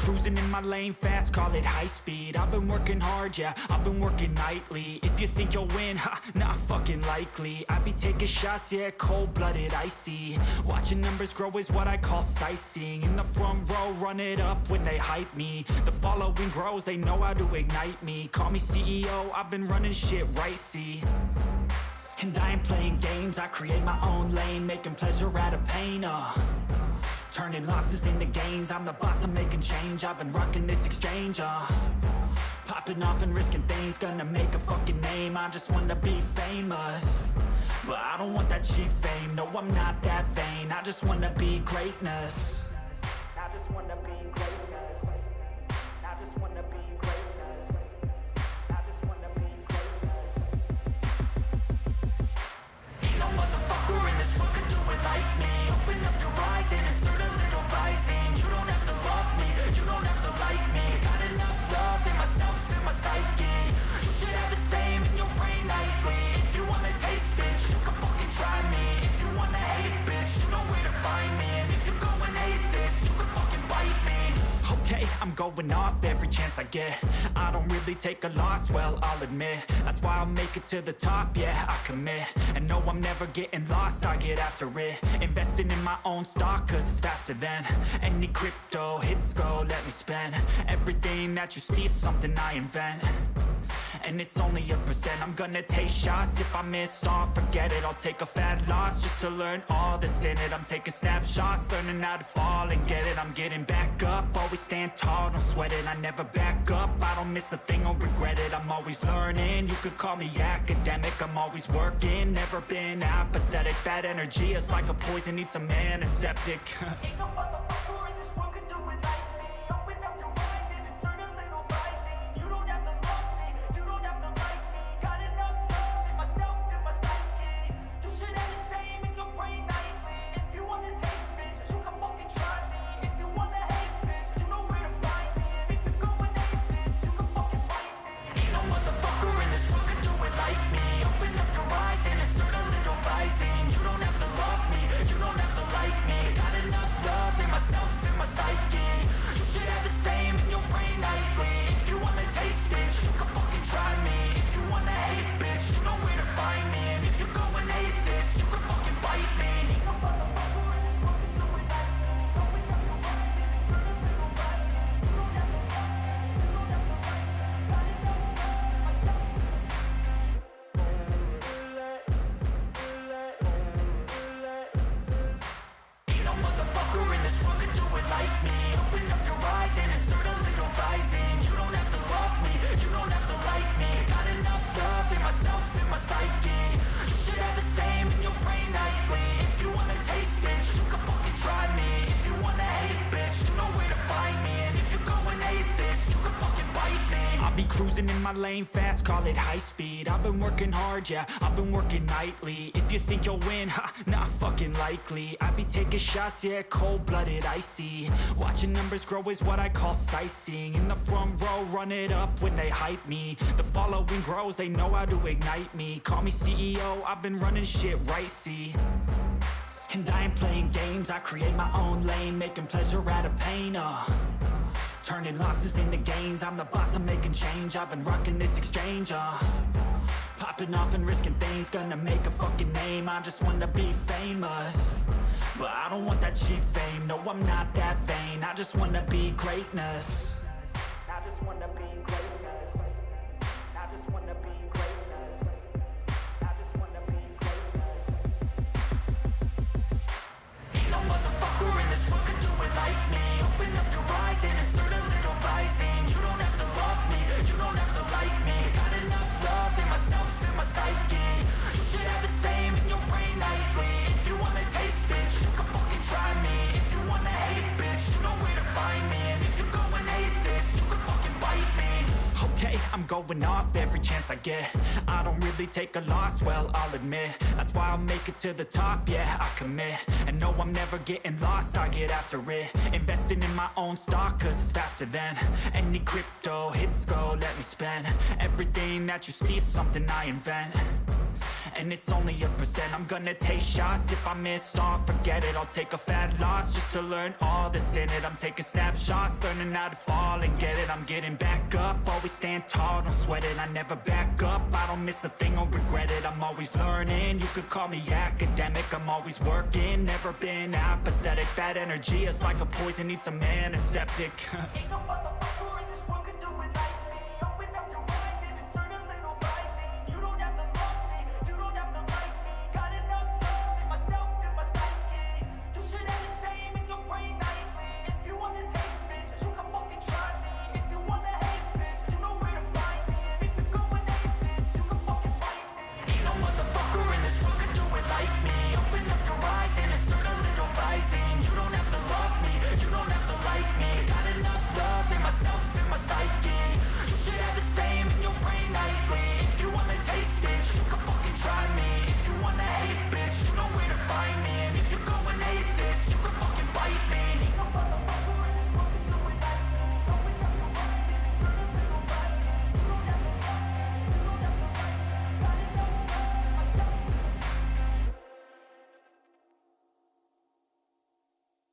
cruising in my lane fast, call it high speed. I've been working hard, yeah, I've been working nightly. If you think you'll win, ha, not fucking likely. I be taking shots, yeah, cold-blooded, icy. Watching numbers grow is what I call sightseeing. In the front row, run it up when they hype me. The following grows, they know how to ignite me. Call me CEO, I've been running shit right, see. And I ain't playing games, I create my own lane, making pleasure out of pain, turning losses into gains. I'm the boss, I'm making change. I've been rocking this exchange, popping off and risking things. Gonna make a fucking name, I just wanna be famous. But I don't want that cheap fame, no I'm not that vain. I just wanna be greatness. I just wanna be greatness. I just wanna be greatness. I just wanna be greatness. Ain't no motherfucker in this world could do it like me. Open up your eyes and insert a little rising. You don't have to love me, you don't have to like me. Got enough love in myself, in my psyche. You should have the same in your brain nightly. If you wanna taste, bitch, you can fucking try me. If you wanna hate, bitch, you know where to find me. And if you go and hate this, you can fucking bite me. Okay, I'm going off every chance I get. I don't really take a loss, well, I'll admit. That's why I'll make it to the top, yeah, I commit. And no, I'm never getting lost, I get after it. Investing in my own stock, cause it's faster than any crypto hits go, let me spend. Everything that you see is something I invent. And it's only a percent. I'm gonna take shots. If I miss all, forget it. I'll take a fat loss just to learn all that's in it. I'm taking snapshots, learning how to fall and get it. I'm getting back up, always stand tall, don't sweat it. I never back up, I don't miss a thing or regret it. I'm always learning, you could call me academic. I'm always working, never been apathetic. Bad energy is like a poison, needs some antiseptic. Ain't no motherfucker in this world could do it like me. Open up your eyes and insert a little rising. You don't have to love me, you don't have to like me. Got enough love in myself, in my psyche. You should have the same in your brain nightly. If you wanna taste, bitch, you can fucking try me. If you wanna hate, bitch, you know where to find me. And if you go and hate this, you can fucking fight me. Ain't no motherfucker in this world could do it like me. Open up your eyes and insert a little rising. You don't have to love me, you don't have to like me. Got enough love in myself, in my psyche. You should have the same in your brain nightly. If you wanna taste, bitch, you can fucking try me. If you wanna hate, bitch, you know where to find me. And if you go and hate this, you can fucking bite me. Ain't no motherfucker in this world could do it like me. Open up your eyes and insert a little rising. You don't have to love me, you don't have to like me. Got enough love in Ain't no motherfucker in this world could do it like me. Open up your eyes and insert a little rising. You don't have to love me, you don't have to like me. Got enough love in myself, in my psyche. You should have the same in your brain nightly. If you wanna taste, bitch, you can fucking try me. If you wanna hate, bitch, you know where to find me. And if you go and hate this, you can fucking bite me. I'll be cruising in my lane fast, call it high speed. I've been working hard, yeah, I've been working nightly. If you think you'll win, ha, not fucking likely. I be taking shots, yeah, cold-blooded, icy. Watching numbers grow is what I call sightseeing. In the front row, run it up when they hype me. The following grows, they know how to ignite me. Call me CEO, I've been running shit right, see. And I ain't playing games, I create my own lane, making pleasure out of pain, turning losses into gains. I'm the boss, I'm making change. I've been rocking this exchange, popping off and risking things. Gonna make a fucking name, I just wanna be famous. But I don't want that cheap fame, no I'm not that vain. I just wanna be greatness. I just wanna be greatness. I just wanna be greatness. I just wanna be greatness. Ain't no motherfucker in this world could do it like me. Open up your eyes and insert a little rising. You don't have to love me, you don't have to like me. Got enough love in myself, in my psyche. You should have the same in your brain nightly. If you wanna taste, bitch, you can fucking try me. If you wanna hate, bitch, you know where to find me. And if you go and hate this, you can fucking bite me. Okay, I'm going off every chance I get. I don't really take a loss, well, I'll admit. That's why I'll make it to the top, yeah, I commit. And no, I'm never getting lost, I get after it. Investing in my own stock, cause it's faster than any crypto hits go, let me spend. Everything that you see is something I invent. and it's only a percent. I'm gonna take shots, if I miss all, forget it. I'll take a fat loss just to learn all that's in it. I'm taking snapshots, learning how to fall and get it. I'm getting back up, always stand tall, don't sweat it. I never back up, I don't miss a thing or regret it. I'm always learning, you could call me academic. I'm always working, never been apathetic. That energy is like a poison, needs some antiseptic. Ain't no motherfucker